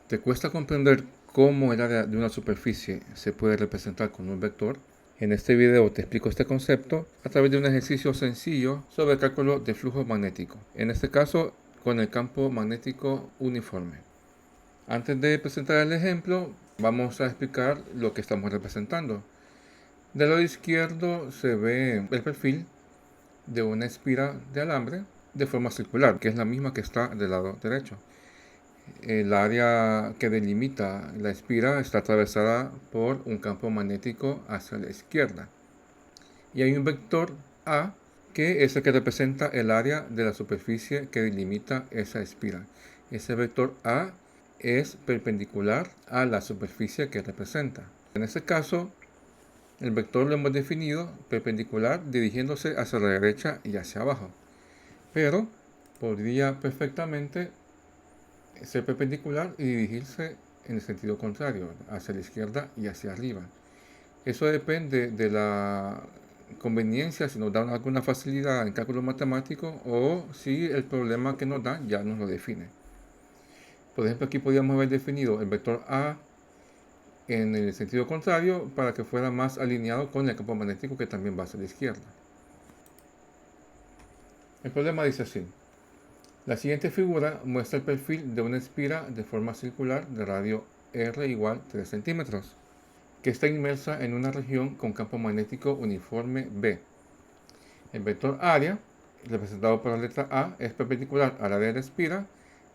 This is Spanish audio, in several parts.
¿Te cuesta comprender cómo el área de una superficie se puede representar con un vector? En este video te explico este concepto a través de un ejercicio sencillo sobre el cálculo de flujo magnético, en este caso con el campo magnético uniforme. Antes de presentar el ejemplo, vamos a explicar lo que estamos representando. Del lado izquierdo se ve el perfil de una espira de alambre de forma circular, que es la misma que está del lado derecho. El área que delimita la espira está atravesada por un campo magnético hacia la izquierda. Y hay un vector A que es el que representa el área de la superficie que delimita esa espira. Ese vector A es perpendicular a la superficie que representa. En este caso, el vector lo hemos definido perpendicular dirigiéndose hacia la derecha y hacia abajo. Pero podría perfectamente ser perpendicular y dirigirse en el sentido contrario, hacia la izquierda y hacia arriba. Eso depende de la conveniencia, si nos da alguna facilidad en cálculo matemático o si el problema que nos da ya nos lo define. Por ejemplo, aquí podríamos haber definido el vector A en el sentido contrario para que fuera más alineado con el campo magnético que también va hacia la izquierda. El problema dice así. La siguiente figura muestra el perfil de una espira de forma circular de radio R igual 3 centímetros, que está inmersa en una región con campo magnético uniforme B. El vector área, representado por la letra A, es perpendicular al área de la espira,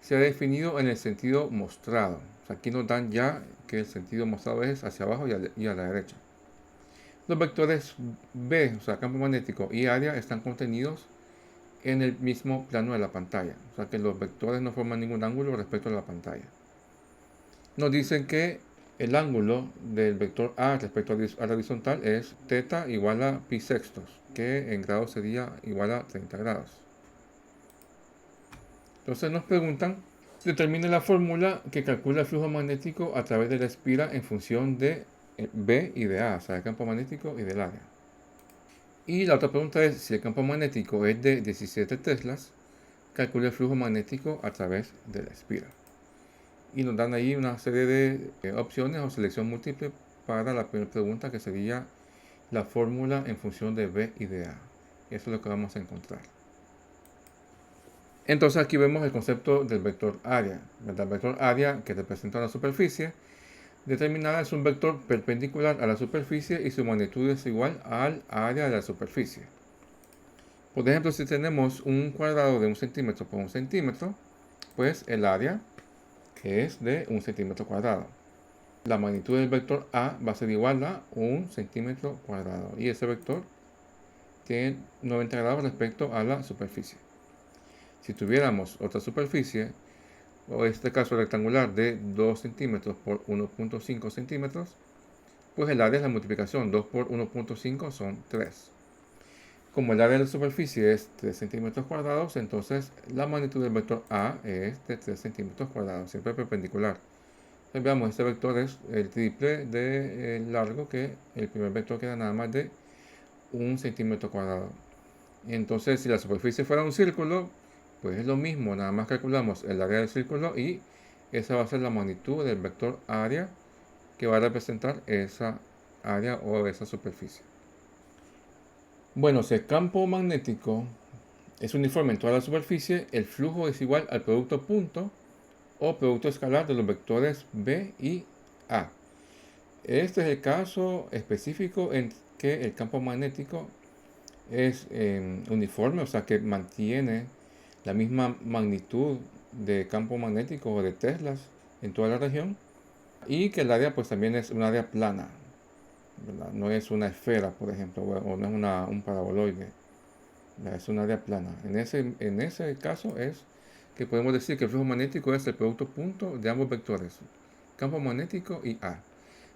se ha definido en el sentido mostrado. O sea, aquí nos dan ya que el sentido mostrado es hacia abajo y a la derecha. Los vectores B, o sea, campo magnético y área, están contenidos en el mismo plano de la pantalla. O sea que los vectores no forman ningún ángulo respecto a la pantalla. Nos dicen que el ángulo del vector A respecto a la horizontal es θ igual a pi sextos, que en grados sería igual a 30 grados. Entonces nos preguntan, determine la fórmula que calcula el flujo magnético a través de la espira en función de B y de A, o sea, el campo magnético y del área. Y la otra pregunta es, si el campo magnético es de 17 teslas, calcula el flujo magnético a través de la espira. Y nos dan ahí una serie de opciones o selección múltiple para la primera pregunta, que sería la fórmula en función de B y de A. Eso es lo que vamos a encontrar. Entonces aquí vemos el concepto del vector área. El vector área, que representa la superficie determinada, es un vector perpendicular a la superficie y su magnitud es igual al área de la superficie. Por ejemplo, si tenemos un cuadrado de 1 centímetro por 1 centímetro, pues el área es de 1 centímetro cuadrado. La magnitud del vector A va a ser igual a 1 centímetro cuadrado. Y ese vector tiene 90 grados respecto a la superficie. Si tuviéramos otra superficie, o en este caso rectangular, de 2 centímetros por 1.5 centímetros, pues el área es la multiplicación. 2 por 1.5 son 3. Como el área de la superficie es 3 centímetros cuadrados, entonces la magnitud del vector A es de 3 centímetros cuadrados, siempre perpendicular. Entonces, veamos, este vector es el triple de largo que el primer vector, que era nada más de 1 centímetro cuadrado. Y entonces, si la superficie fuera un círculo, pues es lo mismo, nada más calculamos el área del círculo y esa va a ser la magnitud del vector área que va a representar esa área o esa superficie. Bueno, si el campo magnético es uniforme en toda la superficie, el flujo es igual al producto punto o producto escalar de los vectores B y A. Este es el caso específico en que el campo magnético es uniforme, o sea que mantiene la misma magnitud de campo magnético o de teslas en toda la región, y que el área pues también es un área plana, ¿verdad? No es una esfera, por ejemplo, o no es un paraboloide, ¿verdad? Es un área plana. En ese caso es que podemos decir que el flujo magnético es el producto punto de ambos vectores, campo magnético y A.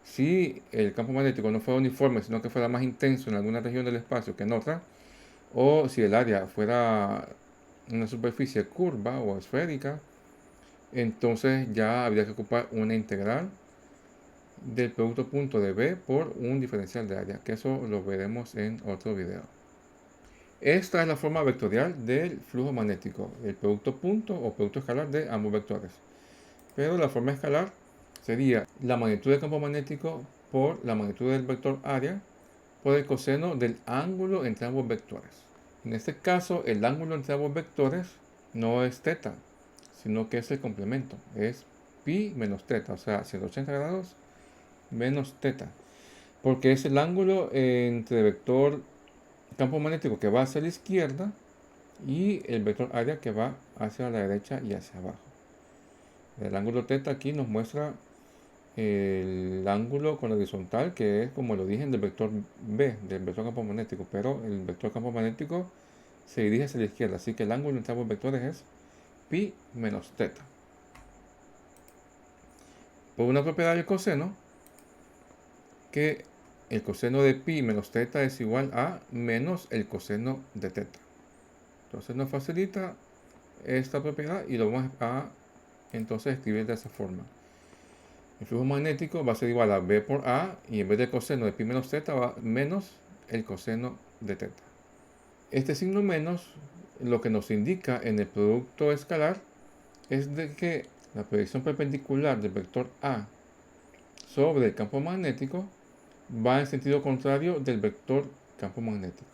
Si el campo magnético no fuera uniforme, sino que fuera más intenso en alguna región del espacio que en otra, o si el área fuera una superficie curva o esférica, entonces ya habría que ocupar una integral del producto punto de B por un diferencial de área, que eso lo veremos en otro video. Esta es la forma vectorial del flujo magnético, el producto punto o producto escalar de ambos vectores. Pero la forma escalar sería la magnitud del campo magnético por la magnitud del vector área por el coseno del ángulo entre ambos vectores. En este caso, el ángulo entre ambos vectores no es θ, sino que es el complemento. Es pi menos θ, o sea, 180 grados menos θ. Porque es el ángulo entre el vector campo magnético que va hacia la izquierda y el vector área que va hacia la derecha y hacia abajo. El ángulo θ aquí nos muestra el ángulo con la horizontal, que es como lo dije del vector B, del vector campo magnético, pero el vector campo magnético se dirige hacia la izquierda, así que el ángulo entre ambos vectores es pi menos θ. Por una propiedad del coseno, que el coseno de pi menos θ es igual a menos el coseno de θ. Entonces nos facilita esta propiedad y lo vamos a entonces escribir de esa forma. El flujo magnético va a ser igual a B por A y en vez del coseno de pi menos θ va menos el coseno de θ. Este signo menos lo que nos indica en el producto escalar es de que la proyección perpendicular del vector A sobre el campo magnético va en sentido contrario del vector campo magnético.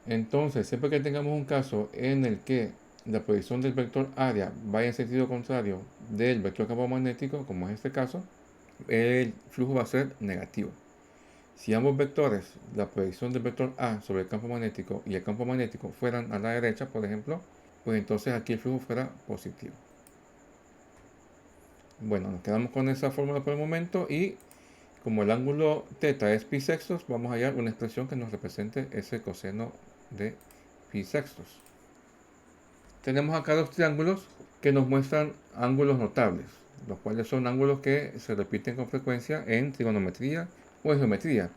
Entonces, siempre que tengamos un caso en el que la proyección del vector área vaya en sentido contrario del vector campo magnético, como es este caso, el flujo va a ser negativo. Si ambos vectores, la proyección del vector A sobre el campo magnético y el campo magnético fueran a la derecha, por ejemplo, pues entonces aquí el flujo fuera positivo. Bueno, nos quedamos con esa fórmula por el momento y como el ángulo θ es pi sextos, vamos a hallar una expresión que nos represente ese coseno de pi sextos. Tenemos acá dos triángulos que nos muestran ángulos notables, los cuales son ángulos que se repiten con frecuencia en trigonometría o en geometría.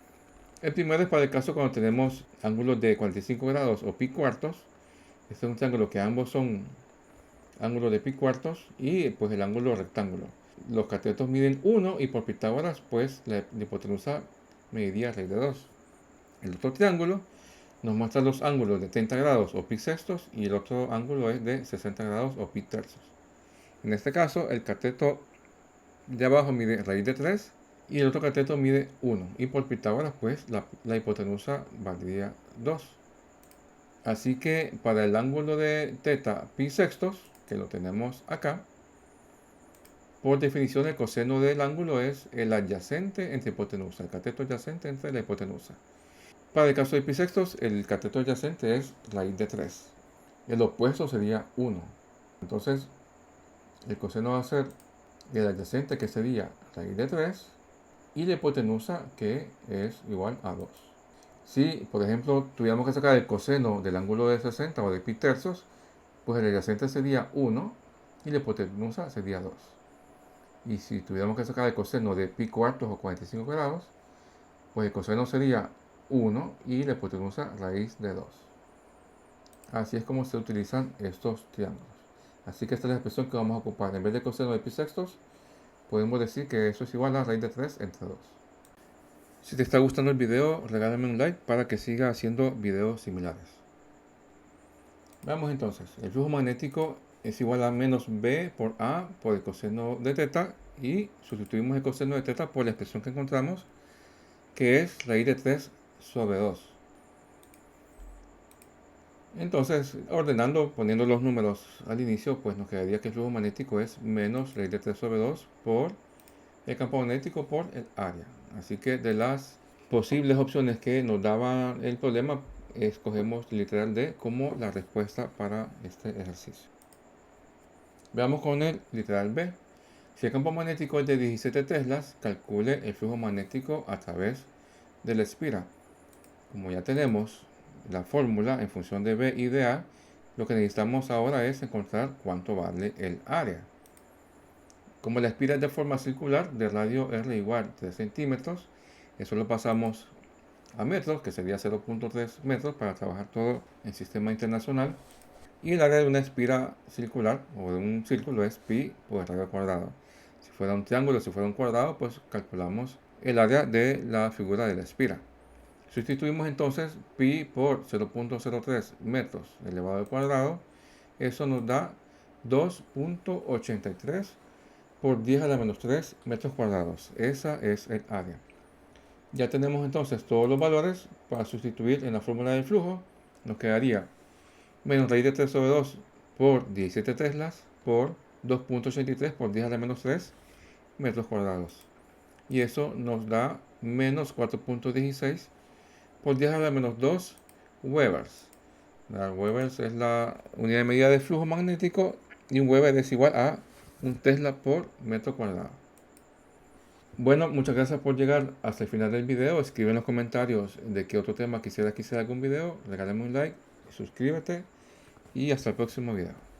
El primero es para el caso cuando tenemos ángulos de 45 grados o pi cuartos. Este es un triángulo que ambos son ángulos de pi cuartos y pues el ángulo rectángulo. Los catetos miden 1 y por Pitágoras pues la hipotenusa mediría raíz de 2. El otro triángulo nos muestra los ángulos de 30 grados o pi sextos y el otro ángulo es de 60 grados o pi tercios. En este caso el cateto de abajo mide raíz de 3 y el otro cateto mide 1 y por Pitágoras pues la hipotenusa valdría 2. Así que para el ángulo de θ pi sextos, que lo tenemos acá, por definición el coseno del ángulo es el adyacente entre hipotenusa, el cateto adyacente entre la hipotenusa. Para el caso de pi sextos, el cateto adyacente es raíz de 3. El opuesto sería 1. Entonces, el coseno va a ser el adyacente, que sería raíz de 3, y la hipotenusa, que es igual a 2. Si, por ejemplo, tuviéramos que sacar el coseno del ángulo de 60 o de pi tercios, pues el adyacente sería 1 y la hipotenusa sería 2. Y si tuviéramos que sacar el coseno de pi cuartos o 45 grados, pues el coseno sería 1 y la hipotenusa raíz de 2. Así es como se utilizan estos triángulos. Así que esta es la expresión que vamos a ocupar. En vez de coseno de pi sextos, podemos decir que eso es igual a raíz de 3 entre 2. Si te está gustando el video, regálame un like para que siga haciendo videos similares. Veamos entonces, el flujo magnético es igual a menos B por A por el coseno de θ y sustituimos el coseno de θ por la expresión que encontramos, que es raíz de 3 sobre 2. Entonces, ordenando, poniendo los números al inicio, pues nos quedaría que el flujo magnético es menos raíz de 3 sobre 2 por el campo magnético por el área. Así que de las posibles opciones que nos daba el problema, escogemos literal D como la respuesta para este ejercicio. Veamos con el literal B. Si el campo magnético es de 17 teslas, calcule el flujo magnético a través de la espira. Como ya tenemos la fórmula en función de B y de A, lo que necesitamos ahora es encontrar cuánto vale el área. Como la espira es de forma circular, de radio R igual 3 centímetros, eso lo pasamos a metros, que sería 0.3 metros para trabajar todo en sistema internacional. Y el área de una espira circular o de un círculo es pi por radio cuadrado. Si fuera un triángulo, si fuera un cuadrado, pues calculamos el área de la figura de la espira. Sustituimos entonces pi por 0.03 metros elevado al cuadrado. Eso nos da 2.83 por 10 a la menos 3 metros cuadrados. Esa es el área. Ya tenemos entonces todos los valores para sustituir en la fórmula del flujo. Nos quedaría menos raíz de 3 sobre 2 por 17 teslas por 2.83 por 10 a la menos 3 metros cuadrados. Y eso nos da menos 4.16 por 10 a la menos 2 Webers. La Webers es la unidad de medida de flujo magnético y un Weber es igual a un Tesla por metro cuadrado. Bueno, muchas gracias por llegar hasta el final del video. Escribe en los comentarios de qué otro tema quisieras que hiciera algún video. Regálame un like, suscríbete y hasta el próximo video.